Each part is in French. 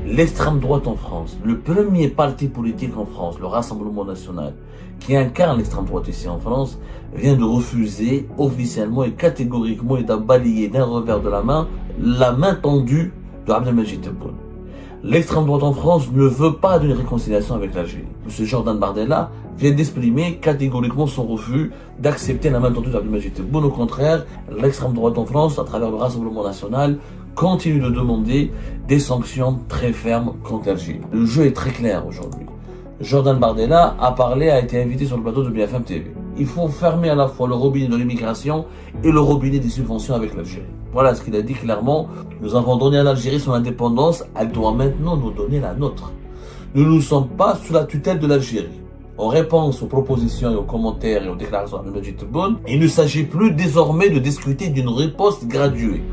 L'extrême droite en France, le premier parti politique en France, le Rassemblement national, qui incarne l'extrême droite ici en France, vient de refuser officiellement et catégoriquement et de balayer d'un revers de la main tendue de Abdelmajid Tebboune. L'extrême droite en France ne veut pas d'une réconciliation avec l'Algérie. M. Jordan Bardella vient d'exprimer catégoriquement son refus d'accepter la main tendue d'Abdelmajid Tebboune. Au contraire, l'extrême droite en France, à travers le Rassemblement national, continue de demander des sanctions très fermes contre l'Algérie. Le jeu est très clair aujourd'hui. Jordan Bardella a été invité sur le plateau de BFM TV. Il faut fermer à la fois le robinet de l'immigration et le robinet des subventions avec l'Algérie. Voilà ce qu'il a dit clairement. Nous avons donné à l'Algérie son indépendance, elle doit maintenant nous donner la nôtre. Nous ne sommes pas sous la tutelle de l'Algérie. En réponse aux propositions et aux commentaires et aux déclarations d'Abdelmajid Tebboune, il ne s'agit plus désormais de discuter d'une riposte graduée,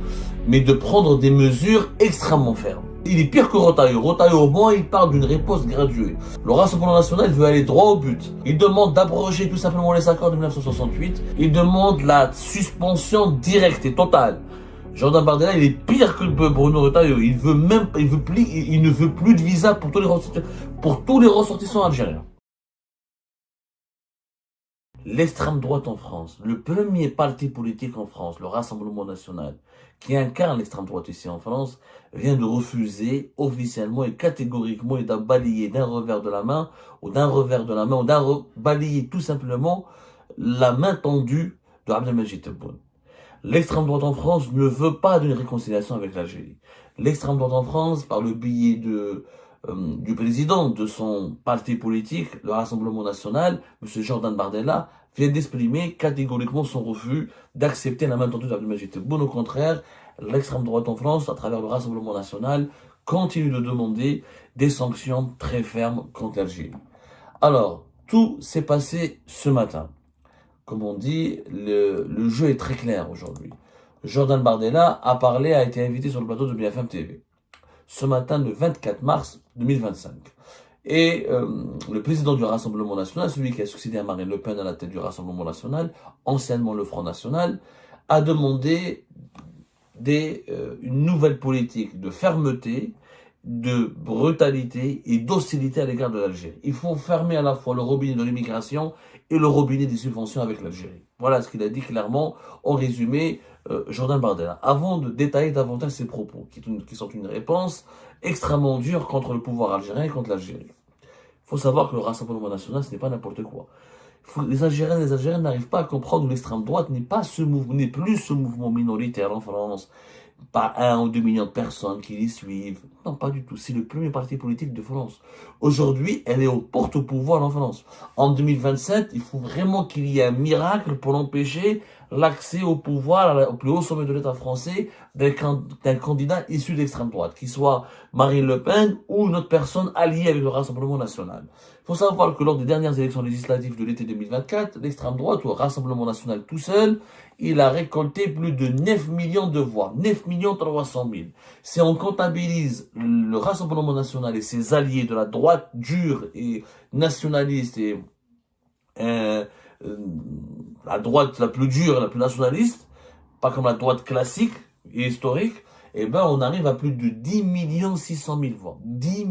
mais de prendre des mesures extrêmement fermes. Il est pire que Rotaillot. Rotaillot, au moins, il parle d'une riposte graduée. Le Rassemblement national veut aller droit au but. Il demande d'abroger tout simplement les accords de 1968. Il demande la suspension directe et totale. Jordan Bardella, il est pire que Bruno Rotaillot. Il ne veut plus de visa pour tous les ressortissants algériens. L'extrême droite en France, le premier parti politique en France, le Rassemblement national, qui incarne l'extrême droite ici en France, vient de refuser officiellement et catégoriquement et de balayer d'un revers de la main, ou balayer tout simplement la main tendue de Abdelmajid Tebboune. L'extrême droite en France ne veut pas d'une réconciliation avec l'Algérie. L'extrême droite en France, par le biais du président de son parti politique, le Rassemblement national, M. Jordan Bardella, vient d'exprimer catégoriquement son refus d'accepter la main tendue d'Abdelmajid Tebboune. Au contraire, l'extrême droite en France, à travers le Rassemblement national, continue de demander des sanctions très fermes contre l'Algérie. Alors, tout s'est passé ce matin. Comme on dit, le jeu est très clair aujourd'hui. Jordan Bardella a été invité sur le plateau de BFM TV. Ce matin, le 24 mars 2025. Et le président du Rassemblement national, celui qui a succédé à Marine Le Pen à la tête du Rassemblement national, anciennement le Front national, a demandé une nouvelle politique de fermeté, de brutalité et d'hostilité à l'égard de l'Algérie. Il faut fermer à la fois le robinet de l'immigration et le robinet des subventions avec l'Algérie. Voilà ce qu'il a dit clairement, en résumé, Jordan Bardella. Avant de détailler davantage ses propos, qui sont une réponse extrêmement dure contre le pouvoir algérien et contre l'Algérie. Il faut savoir que le Rassemblement national, ce n'est pas n'importe quoi. Les Algériens n'arrivent pas à comprendre que l'extrême droite n'est plus ce mouvement minoritaire en France. Pas 1 ou 2 millions de personnes qui les suivent. Non, pas du tout. C'est le premier parti politique de France. Aujourd'hui, elle est aux portes au pouvoir en France. En 2027, il faut vraiment qu'il y ait un miracle pour empêcher l'accès au pouvoir, au plus haut sommet de l'État français, d'un candidat issu de l'extrême droite, qu'il soit Marine Le Pen ou une autre personne alliée avec le Rassemblement national. Il faut savoir que lors des dernières élections législatives de l'été 2024, l'extrême droite, ou le Rassemblement national tout seul, il a récolté plus de 9 millions de voix, 9 300 000. Si on comptabilise le Rassemblement national et ses alliés de la droite dure et nationaliste et la droite la plus dure et la plus nationaliste, pas comme la droite classique et historique, eh ben on arrive à plus de 10 600 000 voix. 10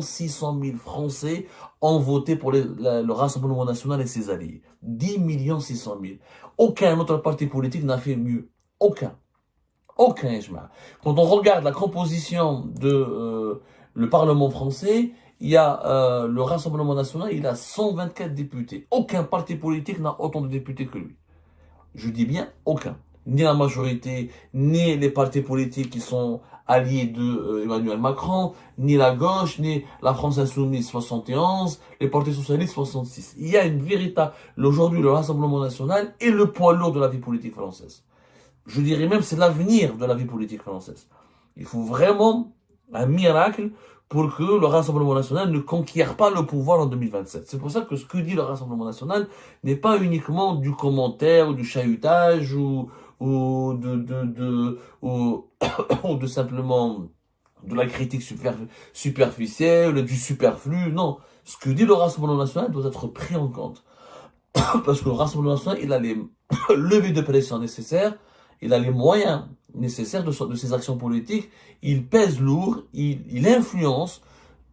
600 000 Français ont voté pour le Rassemblement national et ses alliés. 10 600 000. Aucun autre parti politique n'a fait mieux. Aucun. Aucun. Quand on regarde la composition de le Parlement français, il y a le Rassemblement national, il a 124 députés. Aucun parti politique n'a autant de députés que lui. Je dis bien aucun. Ni la majorité, ni les partis politiques qui sont alliés de Emmanuel Macron, ni la gauche, ni la France insoumise 71, les partis socialistes 66. Il y a une véritable... Aujourd'hui, le Rassemblement national est le poids lourd de la vie politique française. Je dirais même c'est l'avenir de la vie politique française. Il faut vraiment un miracle pour que le Rassemblement national ne conquiert pas le pouvoir en 2027. C'est pour ça que ce que dit le Rassemblement national n'est pas uniquement du commentaire ou du chahutage ou de simplement de la critique superficielle, du superflu. Non, ce que dit le Rassemblement national doit être pris en compte. Parce que le Rassemblement national, il a les leviers de pression nécessaires, il a les moyens nécessaire de ses actions politiques, il pèse lourd, il influence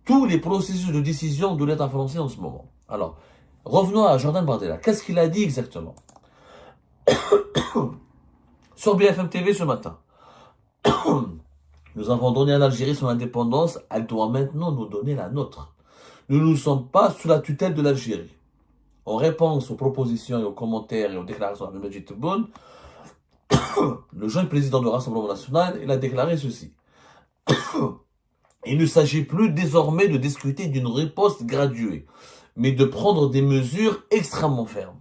tous les processus de décision de l'État français en ce moment. Alors, revenons à Jordan Bardella. Qu'est-ce qu'il a dit exactement sur BFM TV ce matin? Nous avons donné à l'Algérie son indépendance, elle doit maintenant nous donner la nôtre. Nous ne sommes pas sous la tutelle de l'Algérie. En réponse aux propositions et aux commentaires et aux déclarations de Majid Tebboune, le jeune président du Rassemblement national, il a déclaré ceci. Il ne s'agit plus désormais de discuter d'une riposte graduée, mais de prendre des mesures extrêmement fermes.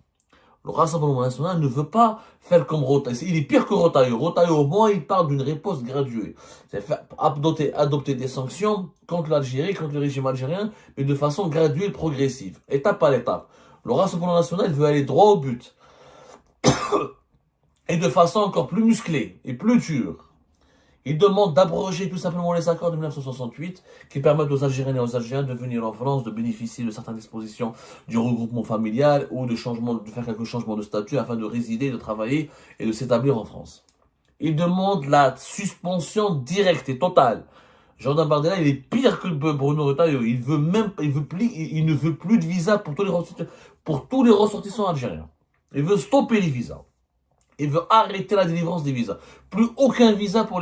Le Rassemblement national ne veut pas faire comme Rotaillot. Il est pire que Rotaillot. Rotaillot, au moins, il parle d'une riposte graduée. C'est adopter des sanctions contre l'Algérie, contre le régime algérien, mais de façon graduelle, progressive, étape par étape. Le Rassemblement national veut aller droit au but. Et de façon encore plus musclée et plus dure. Il demande d'abroger tout simplement les accords de 1968 qui permettent aux Algériennes et aux Algériens de venir en France, de bénéficier de certaines dispositions du regroupement familial ou de faire quelques changements de statut afin de résider, de travailler et de s'établir en France. Il demande la suspension directe et totale. Jordan Bardella, il est pire que Bruno Retailleau. Il ne veut plus de visa pour tous les ressortissants algériens. Il veut stopper les visas. Il veut arrêter la délivrance des visas. Plus aucun visa pour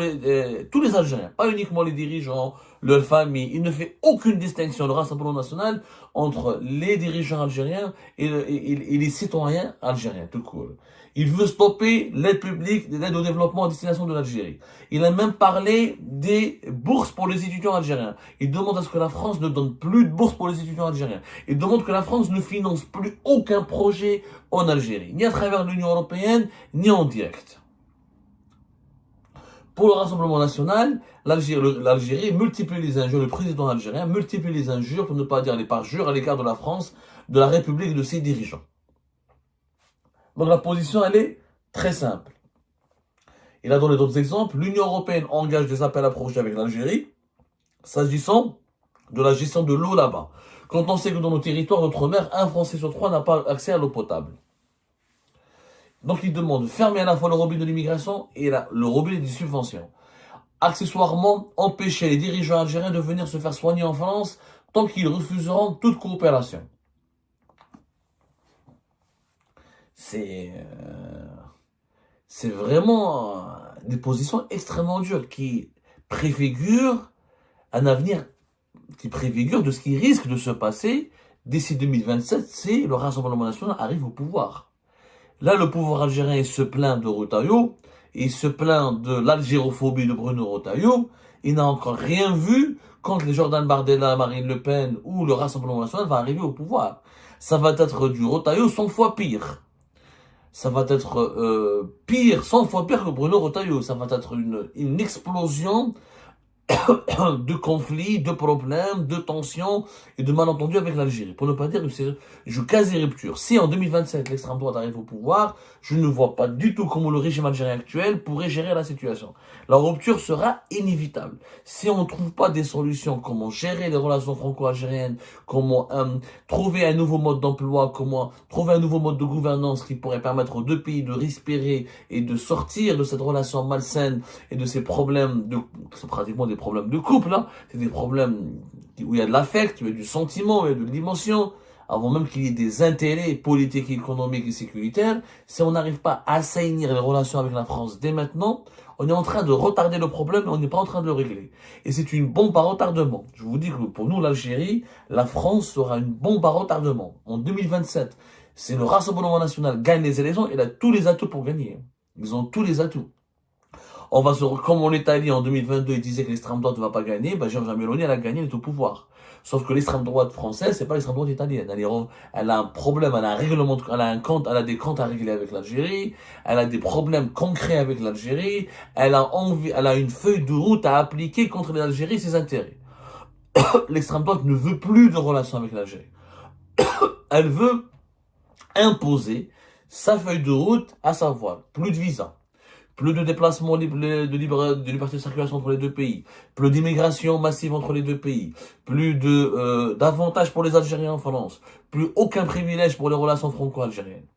tous les Algériens, pas uniquement les dirigeants, leurs familles. Il ne fait aucune distinction, le Rassemblement national, entre les dirigeants algériens et les citoyens algériens, tout court. Il veut stopper l'aide publique, l'aide au développement à destination de l'Algérie. Il a même parlé des bourses pour les étudiants algériens. Il demande à ce que la France ne donne plus de bourses pour les étudiants algériens. Il demande que la France ne finance plus aucun projet en Algérie, ni à travers l'Union européenne, ni en direct. Pour le Rassemblement national, l'Algérie multiplie les injures, le président algérien multiplie les injures, pour ne pas dire les parjures, à l'égard de la France, de la République et de ses dirigeants. Donc la position, elle est très simple. Il a donné d'autres exemples. L'Union européenne engage des appels à projets avec l'Algérie, s'agissant de la gestion de l'eau là-bas. Quand on sait que dans nos territoires d'outre-mer, un Français sur 3 n'a pas accès à l'eau potable. Donc il demande de fermer à la fois le robinet de l'immigration et le robinet des subventions. Accessoirement, empêcher les dirigeants algériens de venir se faire soigner en France tant qu'ils refuseront toute coopération. C'est vraiment des positions extrêmement dures qui préfigurent un avenir, qui préfigurent de ce qui risque de se passer d'ici 2027 si le Rassemblement national arrive au pouvoir. Là, le pouvoir algérien se plaint de Retailleau, il se plaint de l'algérophobie de Bruno Retailleau, il n'a encore rien vu quand les Jordan Bardella, Marine Le Pen ou le Rassemblement national va arriver au pouvoir. Ça va être du Retailleau 100 fois pire. Ça va être pire, 100 fois pire que Bruno Retailleau. Ça va être une explosion de conflits, de problèmes, de tensions et de malentendus avec l'Algérie. Pour ne pas dire que c'est une quasi-rupture. Si en 2027 l'extrême droite arrive au pouvoir, je ne vois pas du tout comment le régime algérien actuel pourrait gérer la situation. La rupture sera inévitable. Si on ne trouve pas des solutions, comment gérer les relations franco-algériennes, comment trouver un nouveau mode d'emploi, comment trouver un nouveau mode de gouvernance qui pourrait permettre aux deux pays de respirer et de sortir de cette relation malsaine et de ces problèmes c'est pratiquement des problèmes de couple, hein. C'est des problèmes où il y a de l'affect, où il y a du sentiment, où il y a de l'émotion, avant même qu'il y ait des intérêts politiques, économiques et sécuritaires. Si on n'arrive pas à assainir les relations avec la France dès maintenant, on est en train de retarder le problème, mais on n'est pas en train de le régler. Et c'est une bombe à retardement. Je vous dis que pour nous, l'Algérie, la France sera une bombe à retardement. En 2027, si le Rassemblement national gagne les élections, il a tous les atouts pour gagner. Ils ont tous les atouts. Comme en Italie en 2022, il disait que l'extrême droite ne va pas gagner, Giorgia Meloni, elle a gagné, elle est au pouvoir. Sauf que l'extrême droite française, c'est pas l'extrême droite italienne. Elle a un problème, elle a un règlement, elle a des comptes à régler avec l'Algérie, elle a des problèmes concrets avec l'Algérie, elle a une feuille de route à appliquer contre l'Algérie et ses intérêts. L'extrême droite ne veut plus de relations avec l'Algérie. Elle veut imposer sa feuille de route, à savoir plus de visa, plus de déplacements de liberté de circulation entre les deux pays, plus d'immigration massive entre les deux pays, plus d'avantages pour les Algériens en France, plus aucun privilège pour les relations franco-algériennes.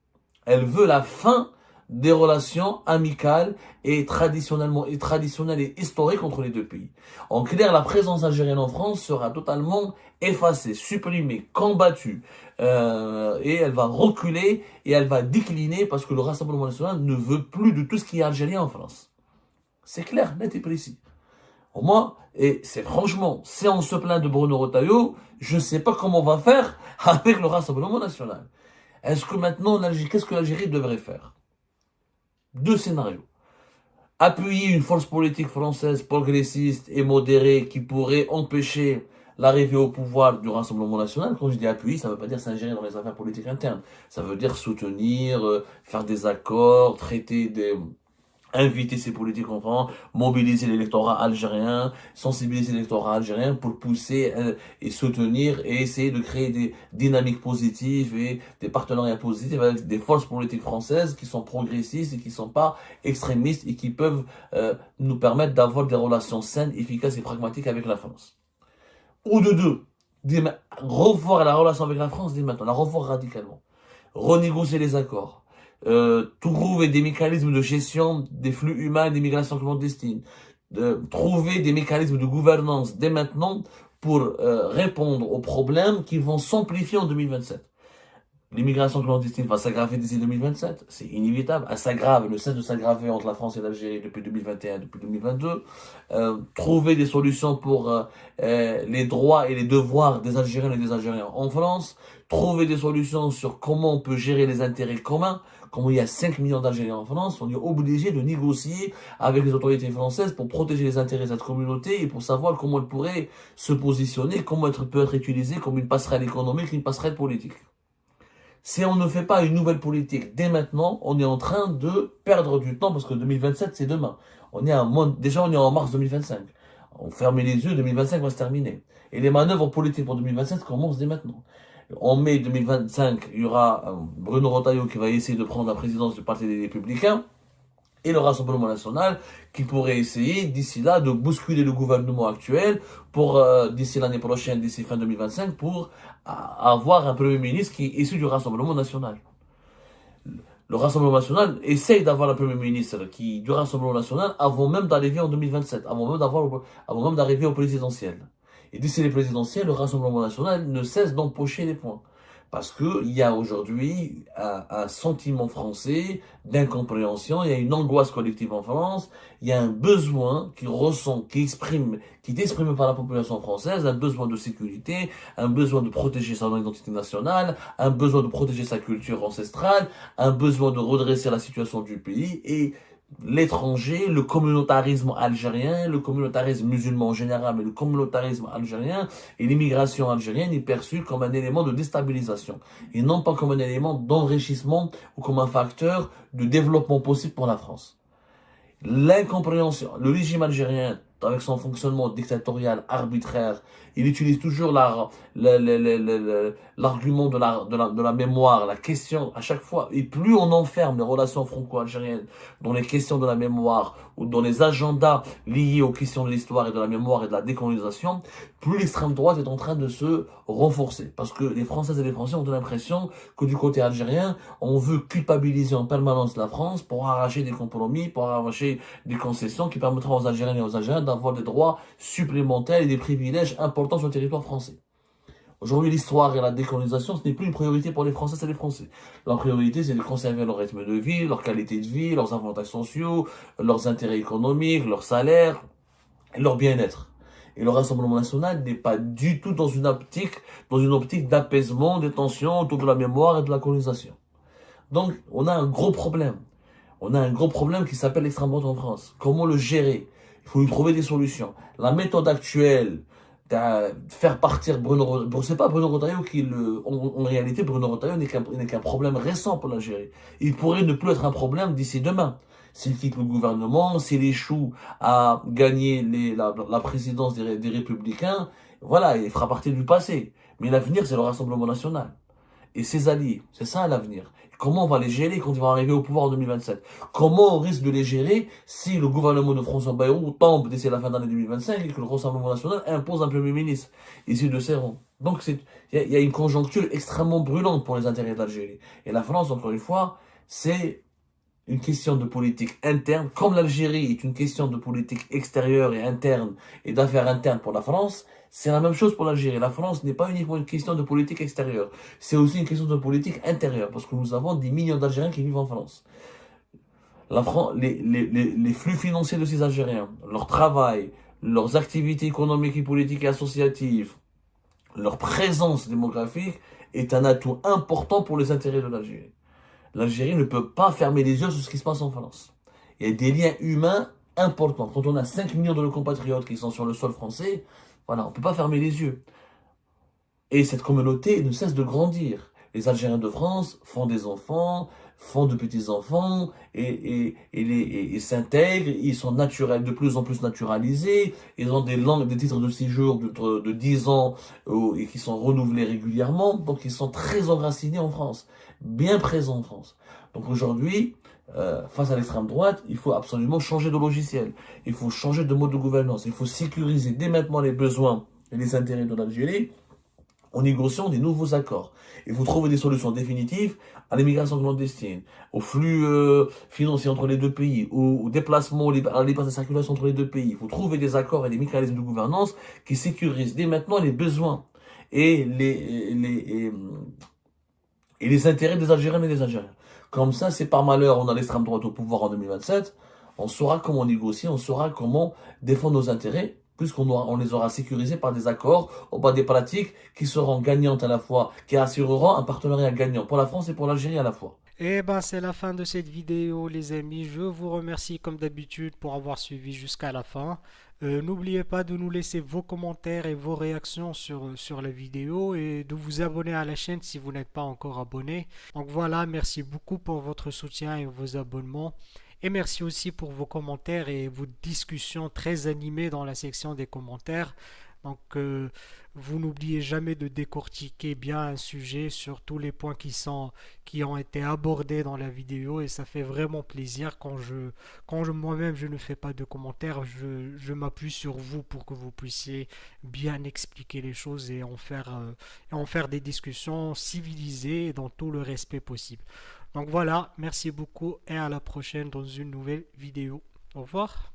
Elle veut la fin des relations amicales et traditionnelles et historiques entre les deux pays. En clair, la présence algérienne en France sera totalement effacée, supprimée, combattue, et elle va reculer et elle va décliner parce que le Rassemblement national ne veut plus de tout ce qui est algérien en France. C'est clair, net et précis. Au moins, et c'est franchement, si on se plaint de Bruno Retailleau, je ne sais pas comment on va faire avec le Rassemblement national. Est-ce que maintenant, qu'est-ce que l'Algérie devrait faire? Deux scénarios. Appuyer une force politique française progressiste et modérée qui pourrait empêcher l'arrivée au pouvoir du Rassemblement national. Quand je dis appuyer, ça ne veut pas dire s'ingérer dans les affaires politiques internes. Ça veut dire soutenir, faire des accords, inviter ces politiques en France, mobiliser l'électorat algérien, sensibiliser l'électorat algérien pour pousser et soutenir et essayer de créer des dynamiques positives et des partenariats positifs avec des forces politiques françaises qui sont progressistes et qui ne sont pas extrémistes et qui peuvent nous permettre d'avoir des relations saines, efficaces et pragmatiques avec la France. Ou de deux, revoir la relation avec la France dès maintenant, la revoir radicalement, renégocier les accords, trouver des mécanismes de gestion des flux humains et des migrations clandestines, trouver des mécanismes de gouvernance dès maintenant pour répondre aux problèmes qui vont s'amplifier en 2027. L'immigration clandestine va s'aggraver d'ici 2027, c'est inévitable. Elle s'aggrave, elle ne cesse de s'aggraver entre la France et l'Algérie depuis 2021, depuis 2022. Trouver des solutions pour les droits et les devoirs des Algériens et des Algériens en France. Trouver des solutions sur comment on peut gérer les intérêts communs. Comme il y a 5 millions d'Algériens en France, on est obligé de négocier avec les autorités françaises pour protéger les intérêts de cette communauté et pour savoir comment elle pourrait se positionner, comment elle peut être utilisée comme une passerelle économique, une passerelle politique. Si on ne fait pas une nouvelle politique dès maintenant, on est en train de perdre du temps parce que 2027 c'est demain. Déjà on est en mars 2025. On ferme les yeux, 2025 va se terminer. Et les manœuvres politiques pour 2027 commencent dès maintenant. En mai 2025, il y aura Bruno Retailleau qui va essayer de prendre la présidence du Parti des Républicains et le Rassemblement national qui pourrait essayer d'ici là de bousculer le gouvernement actuel pour d'ici l'année prochaine, d'ici fin 2025, pour avoir un Premier ministre qui est issu du Rassemblement national. Le Rassemblement national essaye d'avoir un Premier ministre du Rassemblement national avant même d'arriver en 2027, avant même d'arriver au présidentiel. Et d'ici les présidentielles, le Rassemblement national ne cesse d'empocher les points. Parce qu'il y a aujourd'hui un sentiment français d'incompréhension, il y a une angoisse collective en France, il y a un besoin qui est exprimé par la population française, un besoin de sécurité, un besoin de protéger son identité nationale, un besoin de protéger sa culture ancestrale, un besoin de redresser la situation du pays et l'étranger, le communautarisme algérien, le communautarisme musulman en général, mais le communautarisme algérien et l'immigration algérienne est perçue comme un élément de déstabilisation et non pas comme un élément d'enrichissement ou comme un facteur de développement possible pour la France. L'incompréhension, le régime algérien, avec son fonctionnement dictatorial, arbitraire, il utilise toujours l'argument de la mémoire, la question à chaque fois. Et plus on enferme les relations franco-algériennes dans les questions de la mémoire ou dans les agendas liés aux questions de l'histoire et de la mémoire et de la décolonisation, plus l'extrême droite est en train de se renforcer. Parce que les Françaises et les Français ont l'impression que du côté algérien, on veut culpabiliser en permanence la France pour arracher des compromis, pour arracher des concessions qui permettront aux Algériens et aux Algériens d'avoir des droits supplémentaires et des privilèges importants sur le territoire français. Aujourd'hui, l'histoire et la décolonisation, ce n'est plus une priorité pour les Françaises et les Français. Leur priorité, c'est de conserver leur rythme de vie, leur qualité de vie, leurs avantages sociaux, leurs intérêts économiques, leur salaire, et leur bien-être. Et le Rassemblement national n'est pas du tout dans une optique d'apaisement des tensions autour de la mémoire et de la colonisation. Donc, on a un gros problème. On a un gros problème qui s'appelle l'extrême droite en France. Comment le gérer? Il faut lui trouver des solutions. La méthode actuelle, faire partir c'est pas Bruno Retailleau en réalité, Bruno Retailleau n'est qu'un problème récent pour l'Algérie. Il pourrait ne plus être un problème d'ici demain. S'il quitte le gouvernement, s'il échoue à gagner la présidence des Républicains, voilà, il fera partie du passé. Mais l'avenir, c'est le Rassemblement national. Et ses alliés, c'est ça l'avenir. Comment on va les gérer quand ils vont arriver au pouvoir en 2027? Comment on risque de les gérer si le gouvernement de François Bayrou tombe d'ici la fin d'année 2025 et que le Rassemblement national impose un Premier ministre issu de ses rangs? Donc il y a une conjoncture extrêmement brûlante pour les intérêts de l'Algérie. Et la France, encore une fois, c'est une question de politique interne, comme l'Algérie est une question de politique extérieure et interne et d'affaires internes pour la France, c'est la même chose pour l'Algérie. La France n'est pas uniquement une question de politique extérieure, c'est aussi une question de politique intérieure, parce que nous avons des millions d'Algériens qui vivent en France. Les flux financiers de ces Algériens, leur travail, leurs activités économiques et politiques et associatives, leur présence démographique est un atout important pour les intérêts de l'Algérie. L'Algérie ne peut pas fermer les yeux sur ce qui se passe en France. Il y a des liens humains importants. Quand on a 5 millions de nos compatriotes qui sont sur le sol français, voilà, on ne peut pas fermer les yeux. Et cette communauté ne cesse de grandir. Les Algériens de France font des enfants, font de petits-enfants et s'intègrent. Ils sont naturels, de plus en plus naturalisés. Ils ont des langues, des titres de séjour de 10 ans et qui sont renouvelés régulièrement. Donc ils sont très enracinés en France, bien présents en France. Donc aujourd'hui, face à l'extrême droite, il faut absolument changer de logiciel. Il faut changer de mode de gouvernance. Il faut sécuriser dès maintenant les besoins et les intérêts de l'Algérie en négociant des nouveaux accords. Il faut trouver des solutions définitives à l'immigration clandestine, aux flux financiers entre les deux pays, aux déplacements, à la liberté de circulation entre les deux pays. Il faut trouver des accords et des mécanismes de gouvernance qui sécurisent dès maintenant les besoins et les intérêts des Algériennes et des Algériens. Comme ça, c'est par malheur, on a l'extrême droite au pouvoir en 2027, on saura comment négocier, on saura comment défendre nos intérêts, puisqu'on les aura sécurisés par des accords, ou par des pratiques qui seront gagnantes à la fois, qui assureront un partenariat gagnant pour la France et pour l'Algérie à la fois. Et ben c'est la fin de cette vidéo les amis. Je vous remercie comme d'habitude pour avoir suivi jusqu'à la fin. N'oubliez pas de nous laisser vos commentaires et vos réactions sur la vidéo et de vous abonner à la chaîne si vous n'êtes pas encore abonné. Donc voilà, merci beaucoup pour votre soutien et vos abonnements. Et merci aussi pour vos commentaires et vos discussions très animées dans la section des commentaires. Donc, vous n'oubliez jamais de décortiquer bien un sujet sur tous les points qui ont été abordés dans la vidéo et ça fait vraiment plaisir quand moi-même je ne fais pas de commentaires, je m'appuie sur vous pour que vous puissiez bien expliquer les choses et en faire des discussions civilisées et dans tout le respect possible. Donc voilà, merci beaucoup et à la prochaine dans une nouvelle vidéo. Au revoir.